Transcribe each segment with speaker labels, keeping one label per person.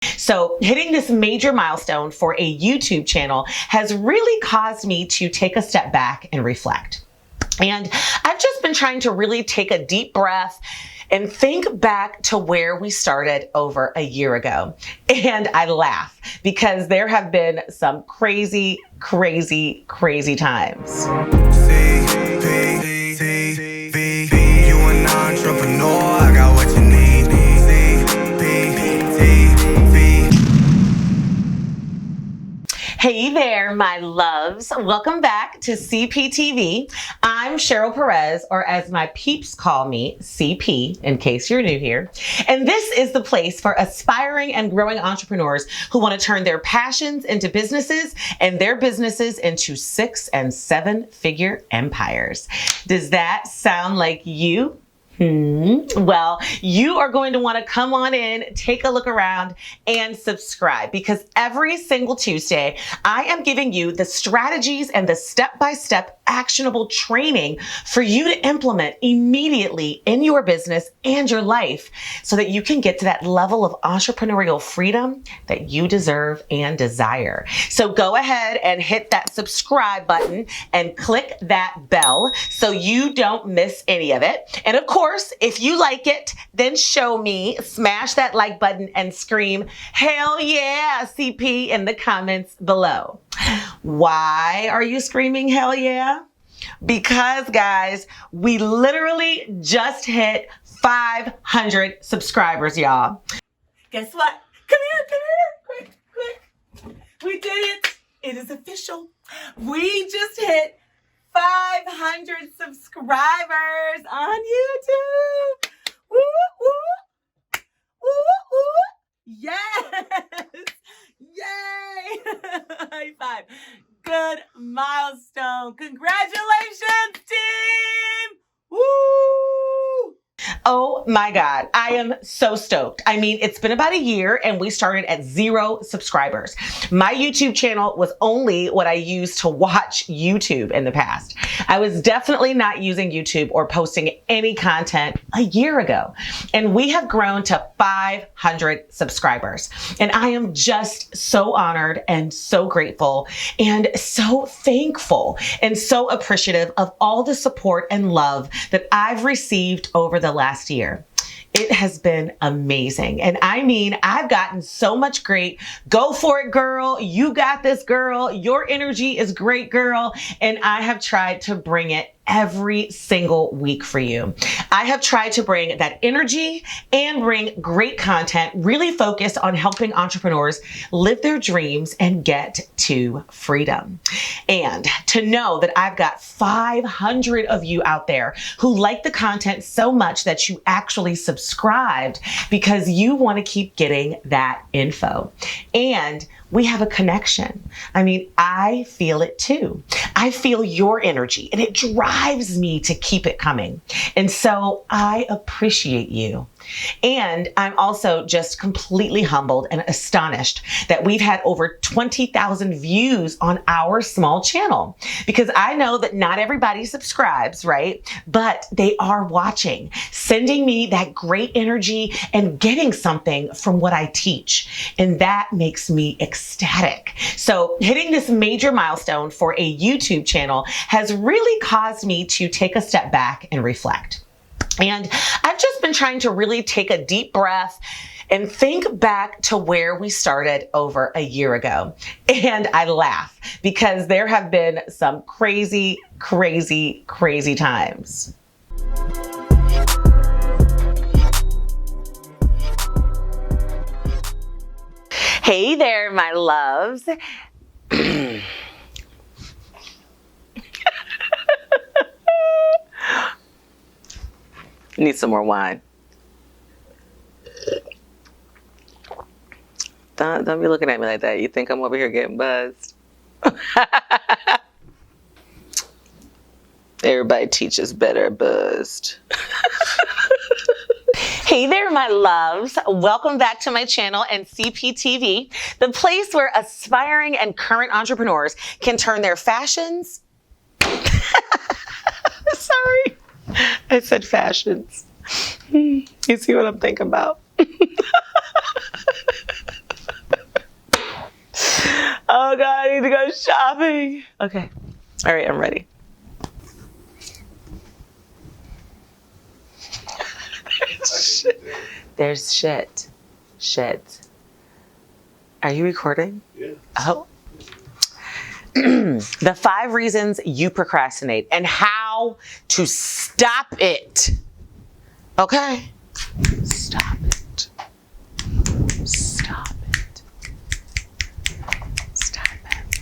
Speaker 1: So hitting this major milestone for a YouTube channel has really caused me to take a step back and reflect. And I've just been trying to really take a deep breath and think back to where we started over a year ago. And I laugh because there have been some crazy, crazy, crazy times.
Speaker 2: You an entrepreneur, I got what you need.
Speaker 1: Hey there, my loves. Welcome back to CPTV. I'm Cheryl Perez, or as my peeps call me, CP, in case you're new here. And this is the place for aspiring and growing entrepreneurs who want to turn their passions into businesses and their businesses into 6- and 7-figure empires. Does that sound like you? Well, you are going to want to come on in, take a look around, and subscribe, because every single Tuesday, I am giving you the strategies and the step-by-step actionable training for you to implement immediately in your business and your life so that you can get to that level of entrepreneurial freedom that you deserve and desire. So go ahead and hit that subscribe button and click that bell so you don't miss any of it. And of course, if you like it, then show me, smash that like button and scream, "Hell yeah, CP," in the comments below. Why are you screaming hell yeah? Because guys, we literally just hit 500 subscribers, y'all. Guess what? Come here, quick. We did it. It is official. We just hit 500 subscribers on YouTube. Woo, woo, woo, woo. Yes. Yay. High five. Good milestone. Congratulations, team. Woo. Oh my God, I am so stoked. I mean, it's been about a year and we started at 0 subscribers. My YouTube channel was only what I used to watch YouTube in the past. I was definitely not using YouTube or posting any content a year ago. And we have grown to 500 subscribers. And I am just so honored and so grateful and so thankful and so appreciative of all the support and love that I've received over the last year. It has been amazing. And I mean, I've gotten so much great, "Go for it, girl. You got this, girl. Your energy is great, girl." And I have tried to bring it every single week for you. I have tried to bring that energy and bring great content, really focused on helping entrepreneurs live their dreams and get to freedom. And to know that I've got 500 of you out there who like the content so much that you actually subscribed because you want to keep getting that info. And we have a connection. I mean, I feel it too. I feel your energy and it drives me to keep it coming. And so I appreciate you. And I'm also just completely humbled and astonished that we've had over 20,000 views on our small channel, because I know that not everybody subscribes, right? But they are watching, sending me that great energy and getting something from what I teach. And that makes me ecstatic. So hitting this major milestone for a YouTube channel has really caused me to take a step back and reflect. And I've just been trying to really take a deep breath and think back to where we started over a year ago. And I laugh because there have been some crazy, crazy, crazy times. Hey there, my loves. Need some more wine. Don't be looking at me like that. You think I'm over here getting buzzed? Everybody teaches better buzzed. Hey there, my loves. Welcome back to my channel and CPTV, the place where aspiring and current entrepreneurs can turn their fashions. Sorry, I said fashions. You see what I'm thinking about? Oh God, I need to go shopping. Okay. All right, I'm ready. There's shit. Shit. Are you recording?
Speaker 3: Yeah.
Speaker 1: Oh. The 5 reasons you procrastinate and how to stop it. Okay? Stop it. Stop it. Stop it.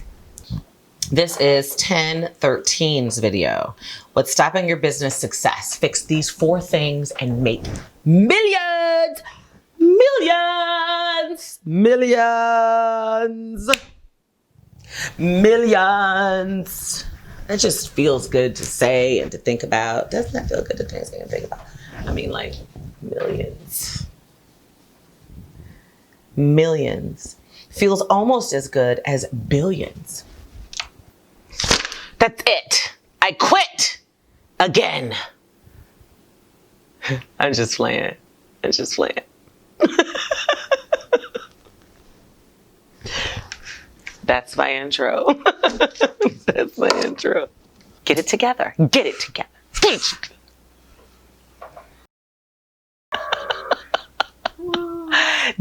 Speaker 1: This is 1013's video. What's stopping your business success? Fix these 4 things and make millions. Millions. Millions. Millions. That just feels good to say and to think about. Doesn't that feel good to say and think about? I mean, like, millions. Millions. Feels almost as good as billions. That's it. I quit again. I'm just playing. I'm just playing. That's my intro. That's my intro. Get it together. Get it together. Get it together.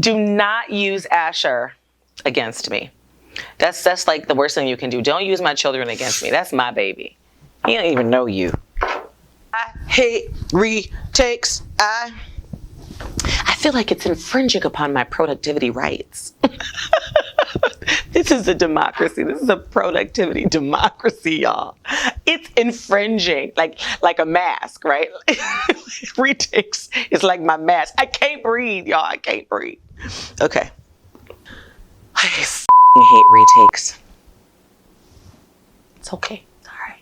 Speaker 1: Do not use Asher against me. That's like the worst thing you can do. Don't use my children against me. That's my baby. He don't even know you. I hate retakes. I feel like it's infringing upon my productivity rights. This is a democracy. This is a productivity democracy, y'all. It's infringing, like a mask, right? Retakes is like my mask. I can't breathe, y'all. I can't breathe. Okay. I hate retakes. It's okay. It's all right.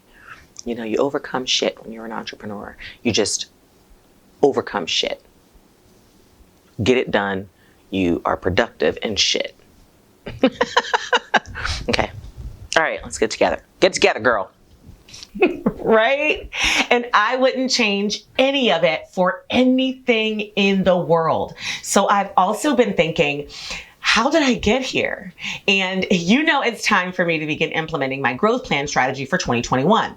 Speaker 1: You know, you overcome shit when you're an entrepreneur. You just overcome shit. Get it done. You are productive and shit. Okay. All right, let's get together. Get together, girl. Right? And I wouldn't change any of it for anything in the world. So I've also been thinking, how did I get here? And you know it's time for me to begin implementing my growth plan strategy for 2021.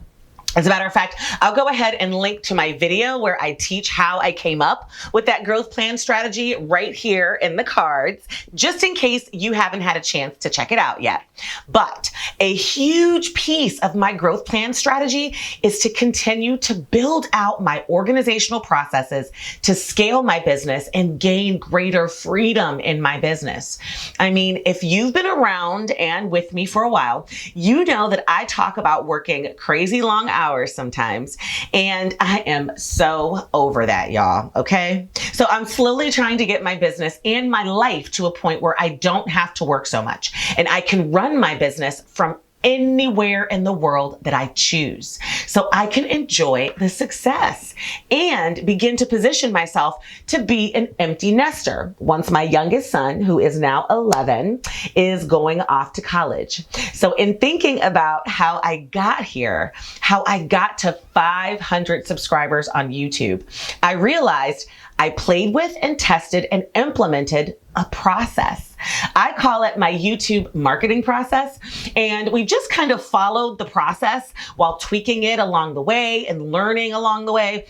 Speaker 1: As a matter of fact, I'll go ahead and link to my video where I teach how I came up with that growth plan strategy right here in the cards, just in case you haven't had a chance to check it out yet. But a huge piece of my growth plan strategy is to continue to build out my organizational processes to scale my business and gain greater freedom in my business. I mean, if you've been around and with me for a while, you know that I talk about working crazy long hours sometimes. And I am so over that, y'all. Okay. So I'm slowly trying to get my business and my life to a point where I don't have to work so much and I can run my business from anywhere in the world that I choose. So I can enjoy the success and begin to position myself to be an empty nester once my youngest son, who is now 11, is going off to college. So in thinking about how I got here, how I got to 500 subscribers on YouTube, I realized I played with and tested and implemented a process. I call it my YouTube marketing process. And we just kind of followed the process while tweaking it along the way and learning along the way.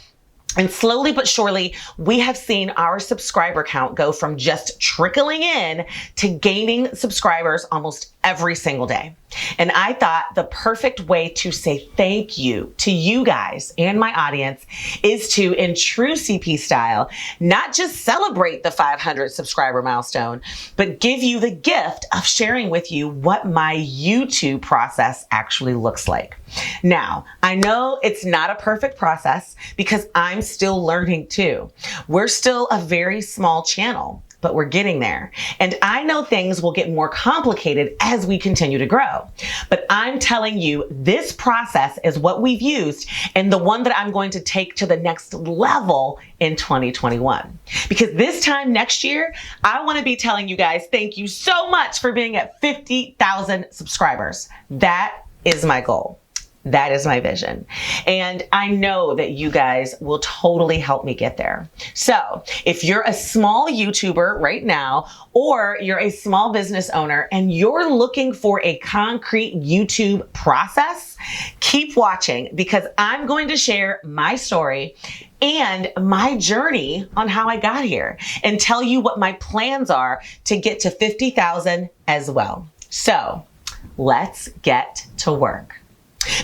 Speaker 1: And slowly but surely, we have seen our subscriber count go from just trickling in to gaining subscribers almost every single day. And I thought the perfect way to say thank you to you guys and my audience is to, in true CP style, not just celebrate the 500 subscriber milestone, but give you the gift of sharing with you what my YouTube process actually looks like. Now, I know it's not a perfect process because I'm still learning too. We're still a very small channel, but we're getting there. And I know things will get more complicated as we continue to grow. But I'm telling you, this process is what we've used and the one that I'm going to take to the next level in 2021. Because this time next year, I want to be telling you guys, thank you so much for being at 50,000 subscribers. That is my goal. That is my vision. And I know that you guys will totally help me get there. So if you're a small YouTuber right now, or you're a small business owner and you're looking for a concrete YouTube process, keep watching because I'm going to share my story and my journey on how I got here and tell you what my plans are to get to 50,000 as well. So let's get to work.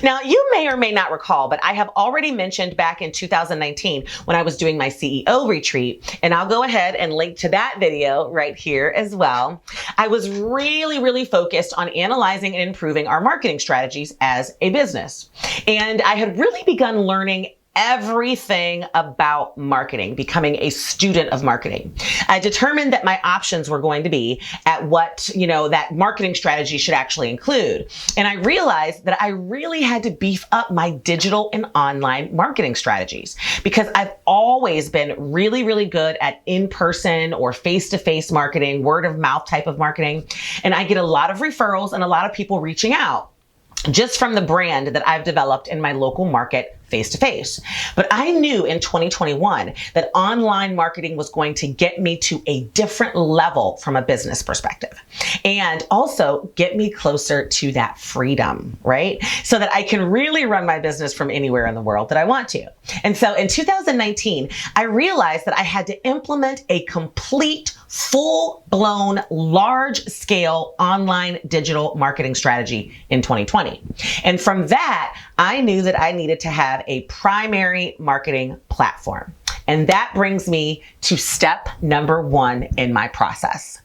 Speaker 1: Now, you may or may not recall, but I have already mentioned back in 2019 when I was doing my CEO retreat, and I'll go ahead and link to that video right here as well. I was really focused on analyzing and improving our marketing strategies as a business. And I had really begun learning everything about marketing, becoming a student of marketing. I determined that my options were going to be at what, that marketing strategy should actually include. And I realized that I really had to beef up my digital and online marketing strategies because I've always been really good at in-person or face-to-face marketing, word of mouth type of marketing. And I get a lot of referrals and a lot of people reaching out just from the brand that I've developed in my local market face-to-face. But I knew in 2021 that online marketing was going to get me to a different level from a business perspective and also get me closer to that freedom, right? So that I can really run my business from anywhere in the world that I want to. And so in 2019, I realized that I had to implement a complete, full-blown, large-scale online digital marketing strategy in 2020. And from that, I knew that I needed to have a primary marketing platform. And that brings me to step number 1 in my process,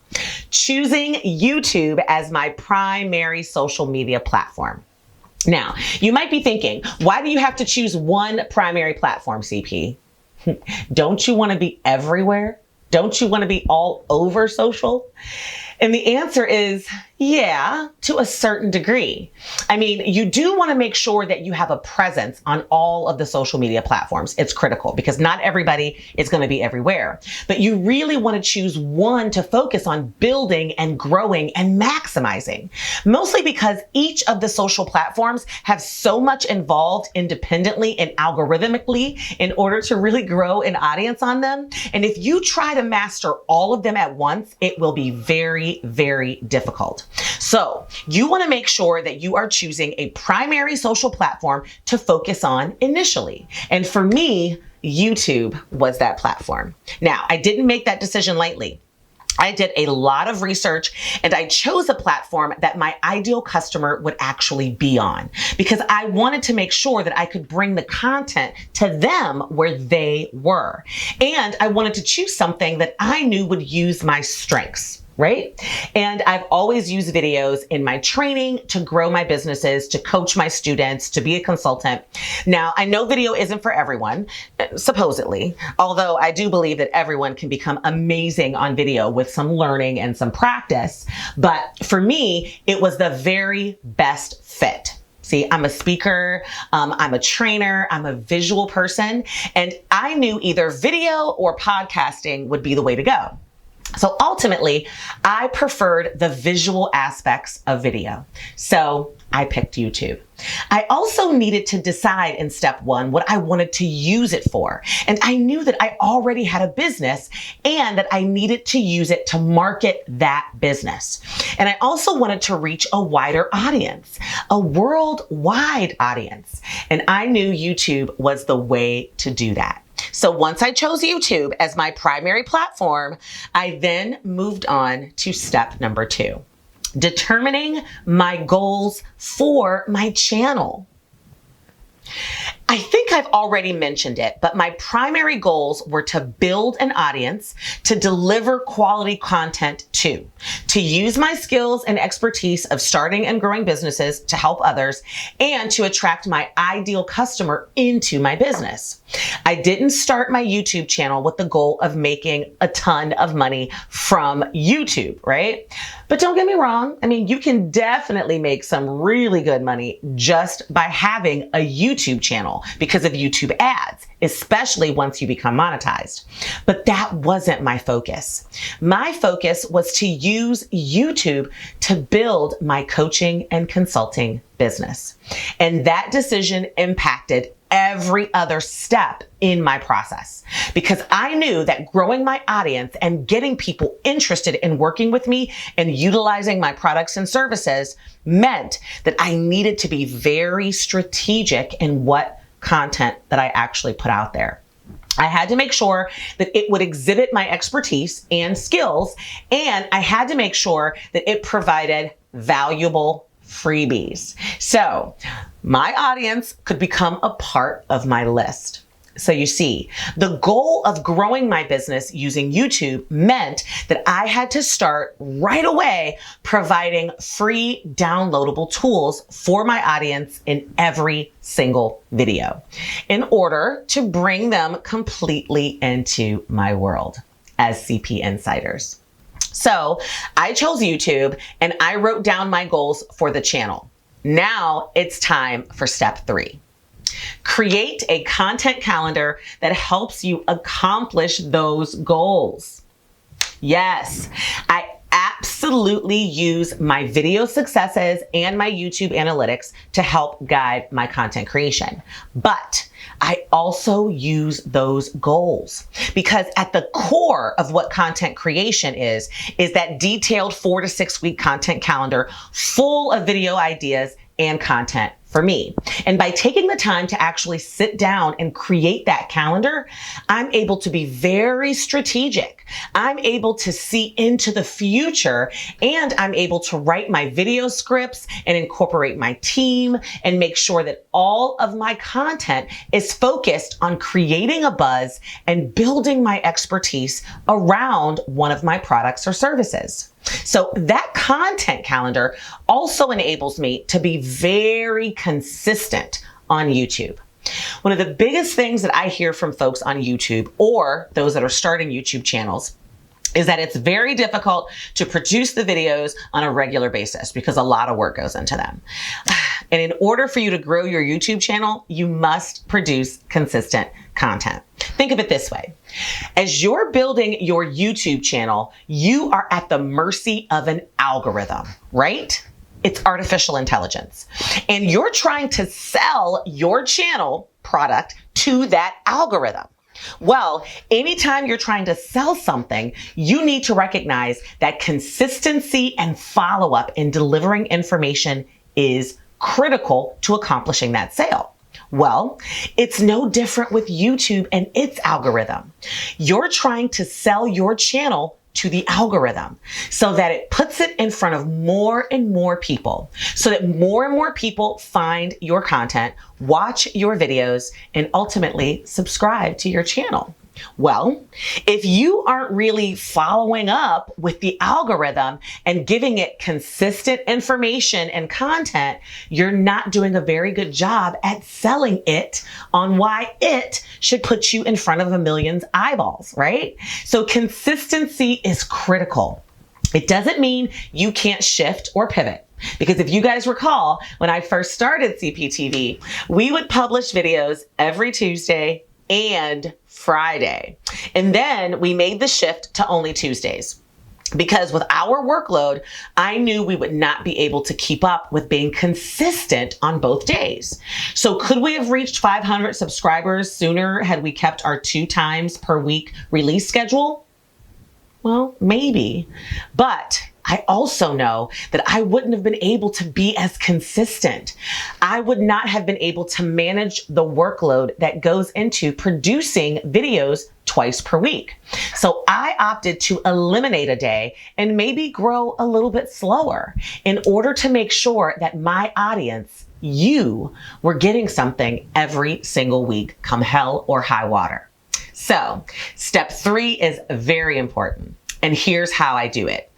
Speaker 1: choosing YouTube as my primary social media platform. Now, you might be thinking, why do you have to choose one primary platform, CP? Don't you want to be everywhere? Don't you want to be all over social? And the answer is, yeah, to a certain degree. I mean, you do want to make sure that you have a presence on all of the social media platforms. It's critical because not everybody is going to be everywhere. But you really want to choose one to focus on building and growing and maximizing. Mostly because each of the social platforms have so much involved independently and algorithmically in order to really grow an audience on them. And if you try to master all of them at once, it will be very difficult. So you want to make sure that you are choosing a primary social platform to focus on initially. And for me, YouTube was that platform. Now, I didn't make that decision lightly. I did a lot of research and I chose a platform that my ideal customer would actually be on because I wanted to make sure that I could bring the content to them where they were. And I wanted to choose something that I knew would use my strengths. Right? And I've always used videos in my training to grow my businesses, to coach my students, to be a consultant. Now, I know video isn't for everyone, supposedly, although I do believe that everyone can become amazing on video with some learning and some practice. But for me, it was the very best fit. See, I'm a speaker, I'm a trainer, I'm a visual person, and I knew either video or podcasting would be the way to go. So ultimately, I preferred the visual aspects of video. So I picked YouTube. I also needed to decide in step 1 what I wanted to use it for. And I knew that I already had a business and that I needed to use it to market that business. And I also wanted to reach a wider audience, a worldwide audience. And I knew YouTube was the way to do that. So once I chose YouTube as my primary platform, I then moved on to step number 2, determining my goals for my channel. I think I've already mentioned it, but my primary goals were to build an audience, to deliver quality content to use my skills and expertise of starting and growing businesses to help others, and to attract my ideal customer into my business. I didn't start my YouTube channel with the goal of making a ton of money from YouTube, right? But don't get me wrong. I mean, you can definitely make some really good money just by having a YouTube channel. channel because of YouTube ads, especially once you become monetized. But that wasn't my focus. My focus was to use YouTube to build my coaching and consulting business. And that decision impacted every other step in my process because I knew that growing my audience and getting people interested in working with me and utilizing my products and services meant that I needed to be very strategic in what content that I actually put out there. I had to make sure that it would exhibit my expertise and skills, and I had to make sure that it provided valuable freebies. So my audience could become a part of my list. So you see, the goal of growing my business using YouTube meant that I had to start right away providing free downloadable tools for my audience in every single video in order to bring them completely into my world as CP Insiders. So I chose YouTube and I wrote down my goals for the channel. Now it's time for step 3. Create a content calendar that helps you accomplish those goals. Yes, I absolutely use my video successes and my YouTube analytics to help guide my content creation. But I also use those goals because at the core of what content creation is that detailed 4 to 6 week content calendar full of video ideas and content for me. And by taking the time to actually sit down and create that calendar, I'm able to be very strategic. I'm able to see into the future, and I'm able to write my video scripts and incorporate my team and make sure that all of my content is focused on creating a buzz and building my expertise around one of my products or services. So that content calendar also enables me to be very consistent on YouTube. One of the biggest things that I hear from folks on YouTube or those that are starting YouTube channels is that it's very difficult to produce the videos on a regular basis because a lot of work goes into them. And in order for you to grow your YouTube channel, you must produce consistent content. Think of it this way. As you're building your YouTube channel, you are at the mercy of an algorithm, right? It's artificial intelligence. And you're trying to sell your channel product to that algorithm. Well, anytime you're trying to sell something, you need to recognize that consistency and follow-up in delivering information is critical to accomplishing that sale. Well, it's no different with YouTube and its algorithm. You're trying to sell your channel to the algorithm so that it puts it in front of more and more people, so that more and more people find your content, watch your videos, and ultimately subscribe to your channel. Well, if you aren't really following up with the algorithm and giving it consistent information and content, you're not doing a very good job at selling it on why it should put you in front of a million's eyeballs, right? So consistency is critical. It doesn't mean you can't shift or pivot. Because if you guys recall, when I first started CPTV, we would publish videos every Tuesday and Friday. And then we made the shift to only Tuesdays. Because with our workload, I knew we would not be able to keep up with being consistent on both days. So could we have reached 500 subscribers sooner had we kept our 2 times per week release schedule? Well, maybe. But I also know that I wouldn't have been able to be as consistent. I would not have been able to manage the workload that goes into producing videos twice per week. So I opted to eliminate a day and maybe grow a little bit slower in order to make sure that my audience, you, were getting something every single week, come hell or high water. So step 3 is very important. And here's how I do it.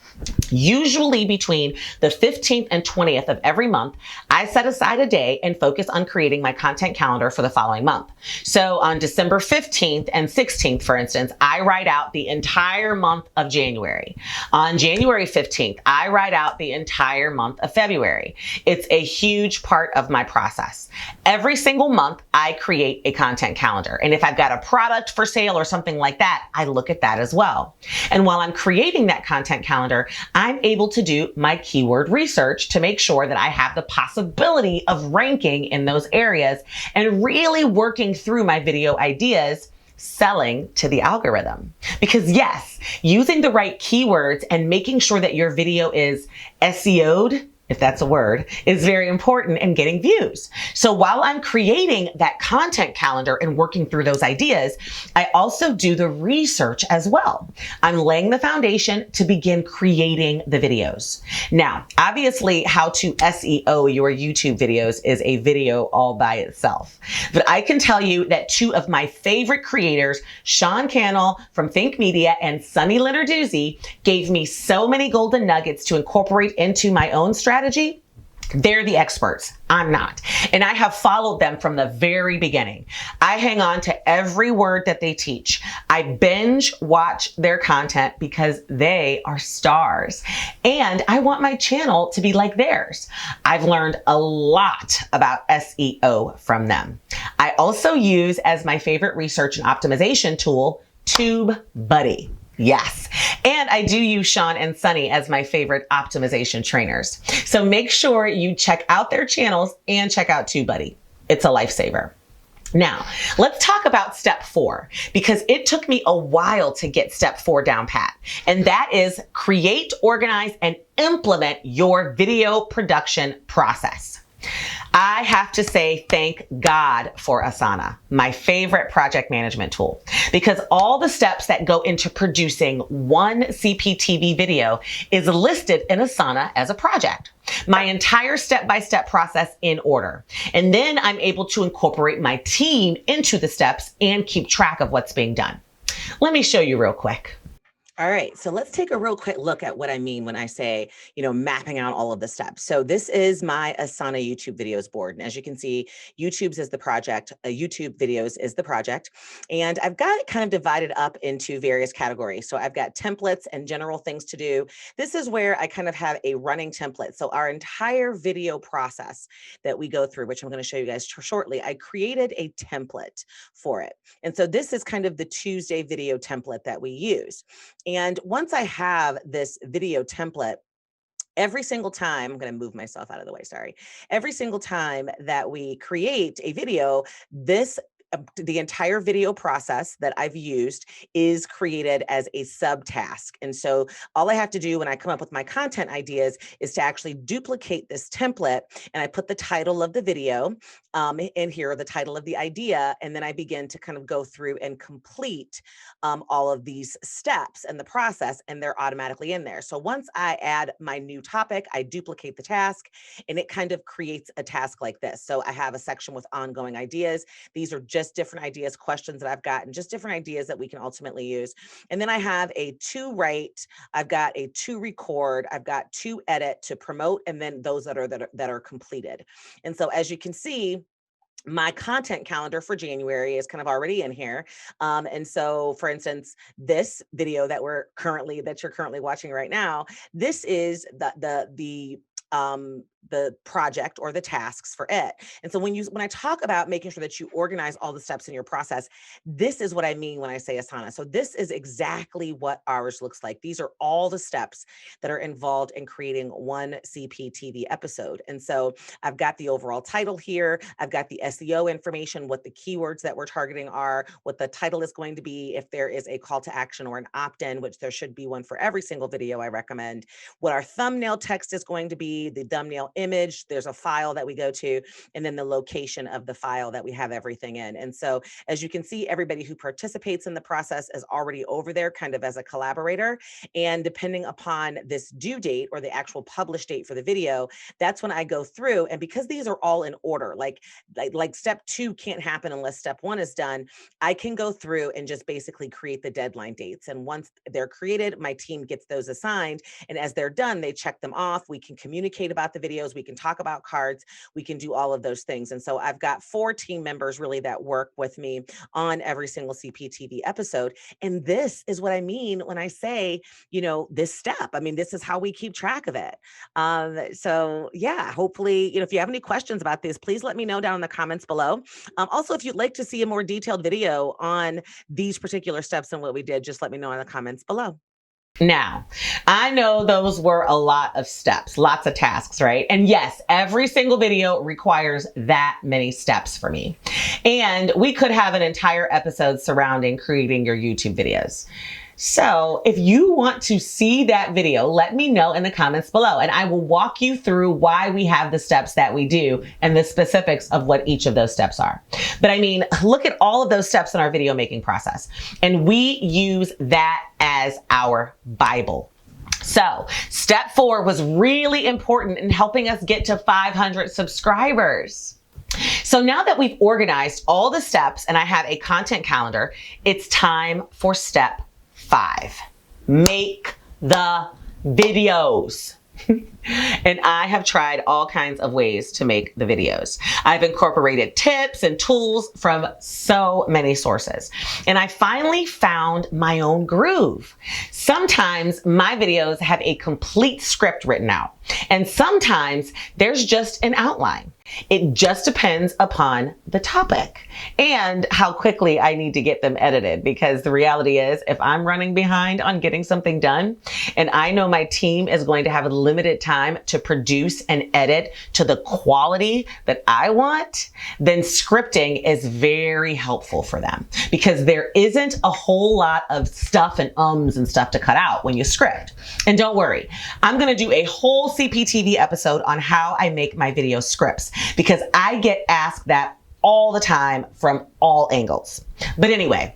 Speaker 1: Usually between the 15th and 20th of every month, I set aside a day and focus on creating my content calendar for the following month. So on December 15th and 16th, for instance, I write out the entire month of January. On January 15th, I write out the entire month of February. It's a huge part of my process. Every single month, I create a content calendar. And if I've got a product for sale or something like that, I look at that as well. And while I'm creating that content calendar, I'm able to do my keyword research to make sure that I have the possibility of ranking in those areas and really working through my video ideas, selling to the algorithm. Because yes, using the right keywords and making sure that your video is SEO'd, if that's a word, is very important in getting views. So while I'm creating that content calendar and working through those ideas, I also do the research as well. I'm laying the foundation to begin creating the videos. Now, obviously, how to SEO your YouTube videos is a video all by itself. But I can tell you that two of my favorite creators, Sean Cannell from Think Media and Sunny Lenarduzzi, gave me so many golden nuggets to incorporate into my own strategy. They're the experts. I'm not. And I have followed them from the very beginning. I hang on to every word that they teach. I binge watch their content because they are stars. And I want my channel to be like theirs. I've learned a lot about SEO from them. I also use as my favorite research and optimization tool, TubeBuddy. Yes. And I do use Sean and Sunny as my favorite optimization trainers. So make sure you check out their channels and check out TubeBuddy. It's a lifesaver. Now, let's talk about step 4, because it took me a while to get step 4 down pat. And that is create, organize, and implement your video production process. I have to say thank God for Asana, my favorite project management tool, because all the steps that go into producing one CPTV video is listed in Asana as a project. My entire step-by-step process in order. And then I'm able to incorporate my team into the steps and keep track of what's being done. Let me show you real quick. All right, so let's take a real quick look at what I mean when I say, mapping out all of the steps. So this is my Asana YouTube videos board. And as you can see, YouTube's is the project, YouTube videos is the project. And I've got it kind of divided up into various categories. So I've got templates and general things to do. This is where I kind of have a running template. So our entire video process that we go through, which I'm going to show you guys shortly, I created a template for it. And so this is kind of the Tuesday video template that we use. And once I have this video template, every single time, I'm going to move myself out of the way, sorry. Every single time that we create a video, the entire video process that I've used is created as a subtask. And so all I have to do when I come up with my content ideas is to actually duplicate this template, and I put the title of the video in here, the title of the idea, and then I begin to kind of go through and complete all of these steps and the process, and they're automatically in there. So once I add my new topic, I duplicate the task, and it kind of creates a task like this. So I have a section with ongoing ideas. These are just different ideas, questions that I've gotten, just different ideas that we can ultimately use. And then I have a to write, I've got a to record, I've got to edit, to promote, and then those that are completed. And so as you can see, my content calendar for January is kind of already in here. And so for instance, this video that you're currently watching right now, this is the project or the tasks for it. And so when I talk about making sure that you organize all the steps in your process, this is what I mean when I say Asana. So this is exactly what ours looks like. These are all the steps that are involved in creating one CPTV episode. And so I've got the overall title here. I've got the SEO information, what the keywords that we're targeting are, what the title is going to be, if there is a call to action or an opt-in, which there should be one for every single video I recommend, what our thumbnail text is going to be, the thumbnail image, there's a file that we go to, and then the location of the file that we have everything in. And so as you can see, everybody who participates in the process is already over there kind of as a collaborator. And depending upon this due date or the actual publish date for the video, that's when I go through. And because these are all in order, like step 2 can't happen unless step 1 is done, I can go through and just basically create the deadline dates. And once they're created, my team gets those assigned. And as they're done, they check them off. We can communicate about the videos. We can talk about cards. We can do all of those things. And so I've got 4 team members really that work with me on every single CPTV episode. And this is what I mean when I say, this step. I mean, this is how we keep track of it. So yeah, hopefully, if you have any questions about this, please let me know down in the comments below. Also, if you'd like to see a more detailed video on these particular steps and what we did, just let me know in the comments below. Now, I know those were a lot of steps, lots of tasks, right? And yes, every single video requires that many steps for me. And we could have an entire episode surrounding creating your YouTube videos. So if you want to see that video, let me know in the comments below, and I will walk you through why we have the steps that we do and the specifics of what each of those steps are. But I mean, look at all of those steps in our video making process, and we use that as our Bible. So step 4 was really important in helping us get to 500 subscribers. So now that we've organized all the steps and I have a content calendar, it's time for step 5. Make the videos. And I have tried all kinds of ways to make the videos. I've incorporated tips and tools from so many sources. And I finally found my own groove. Sometimes my videos have a complete script written out, and sometimes there's just an outline. It just depends upon the topic and how quickly I need to get them edited, because the reality is, if I'm running behind on getting something done and I know my team is going to have a limited time to produce and edit to the quality that I want, then scripting is very helpful for them, because there isn't a whole lot of stuff and ums and stuff to cut out when you script. And don't worry, I'm going to do a whole CPTV episode on how I make my video scripts, because I get asked that all the time from all angles. But anyway,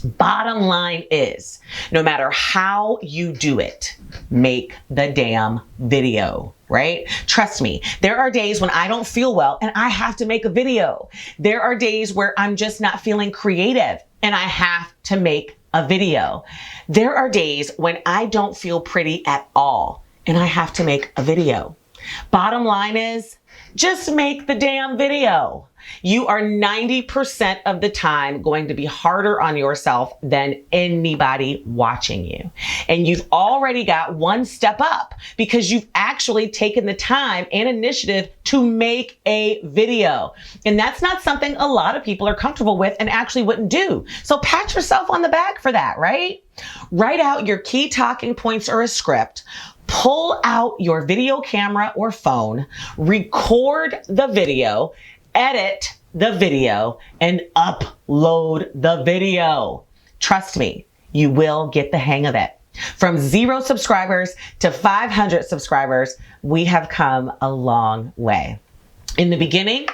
Speaker 1: bottom line is, no matter how you do it, make the damn video, right? Trust me, there are days when I don't feel well and I have to make a video. There are days where I'm just not feeling creative and I have to make a video. There are days when I don't feel pretty at all and I have to make a video. Bottom line is, just make the damn video. You are 90% of the time going to be harder on yourself than anybody watching you. And you've already got one step up because you've actually taken the time and initiative to make a video. And that's not something a lot of people are comfortable with and actually wouldn't do. So pat yourself on the back for that, right? Write out your key talking points or a script. Pull out your video camera or phone, record the video, edit the video, and upload the video. Trust me, you will get the hang of it. From 0 subscribers to 500 subscribers, we have come a long way. In the beginning,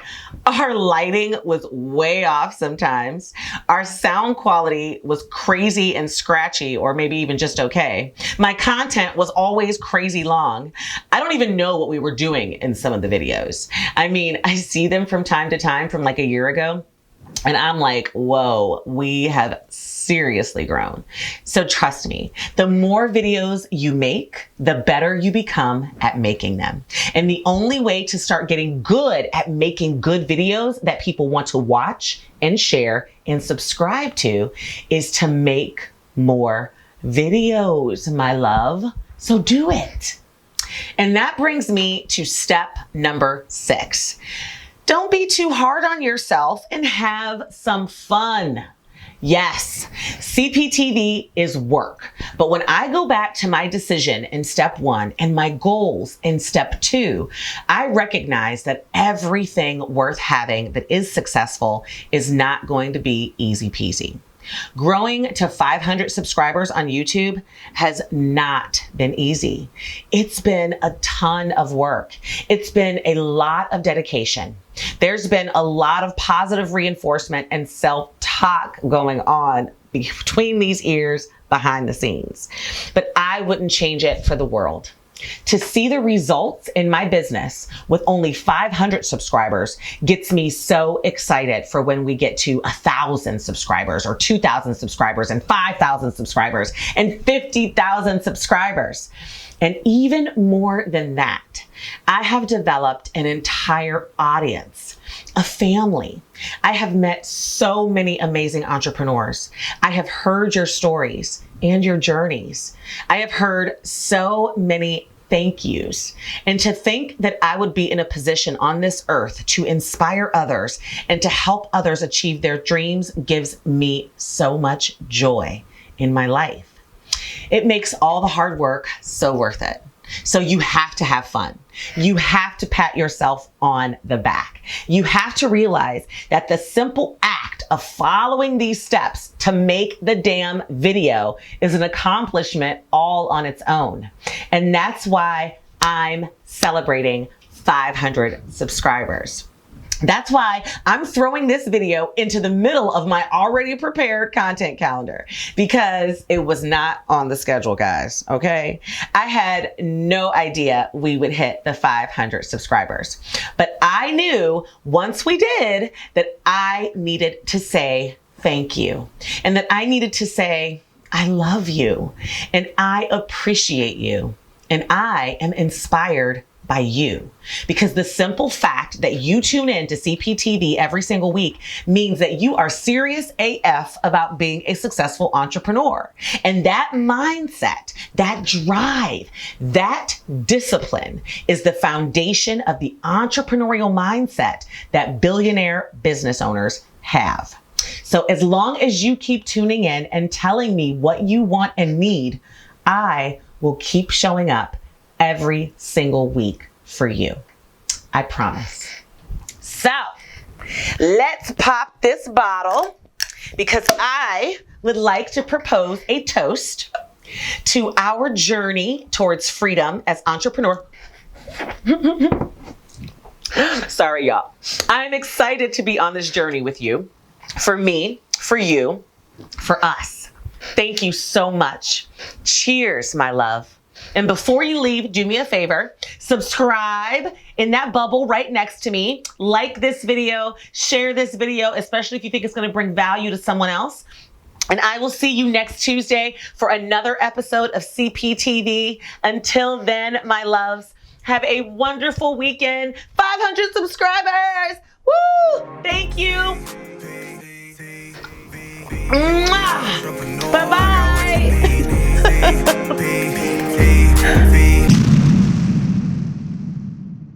Speaker 1: our lighting was way off sometimes. Our sound quality was crazy and scratchy, or maybe even just okay. My content was always crazy long. I don't even know what we were doing in some of the videos. I mean, I see them from time to time from like a year ago, and I'm like, whoa, we have seriously grown. So trust me, the more videos you make, the better you become at making them. And the only way to start getting good at making good videos that people want to watch and share and subscribe to is to make more videos, my love. So do it. And that brings me to step number 6. Don't be too hard on yourself and have some fun. Yes, CPTV is work, but when I go back to my decision in step 1 and my goals in step 2, I recognize that everything worth having that is successful is not going to be easy peasy. Growing to 500 subscribers on YouTube has not been easy. It's been a ton of work. It's been a lot of dedication. There's been a lot of positive reinforcement and self-talk going on between these ears behind the scenes. But I wouldn't change it for the world. To see the results in my business with only 500 subscribers gets me so excited for when we get to 1,000 subscribers or 2,000 subscribers and 5,000 subscribers and 50,000 subscribers. And even more than that, I have developed an entire audience, a family. I have met so many amazing entrepreneurs. I have heard your stories and your journeys. I have heard so many thank yous. And to think that I would be in a position on this earth to inspire others and to help others achieve their dreams gives me so much joy in my life. It makes all the hard work so worth it. So you have to have fun. You have to pat yourself on the back. You have to realize that the simple act of following these steps to make the damn video is an accomplishment all on its own. And that's why I'm celebrating 500 subscribers. That's why I'm throwing this video into the middle of my already prepared content calendar, because it was not on the schedule, guys, okay? I had no idea we would hit the 500 subscribers, but I knew once we did that I needed to say thank you, and that I needed to say, I love you, and I appreciate you, and I am inspired by you. Because the simple fact that you tune in to CPTV every single week means that you are serious AF about being a successful entrepreneur. And that mindset, that drive, that discipline is the foundation of the entrepreneurial mindset that billionaire business owners have. So as long as you keep tuning in and telling me what you want and need, I will keep showing up every single week for you. I promise. So let's pop this bottle, because I would like to propose a toast to our journey towards freedom as entrepreneurs. Sorry, y'all. I'm excited to be on this journey with you. For me, for you, for us. Thank you so much. Cheers, my love. And before you leave, do me a favor, subscribe in that bubble right next to me, like this video, share this video, especially if you think it's going to bring value to someone else. And I will see you next Tuesday for another episode of CPTV. Until then, my loves, have a wonderful weekend. 500 subscribers. Woo! Thank you. Bye-bye.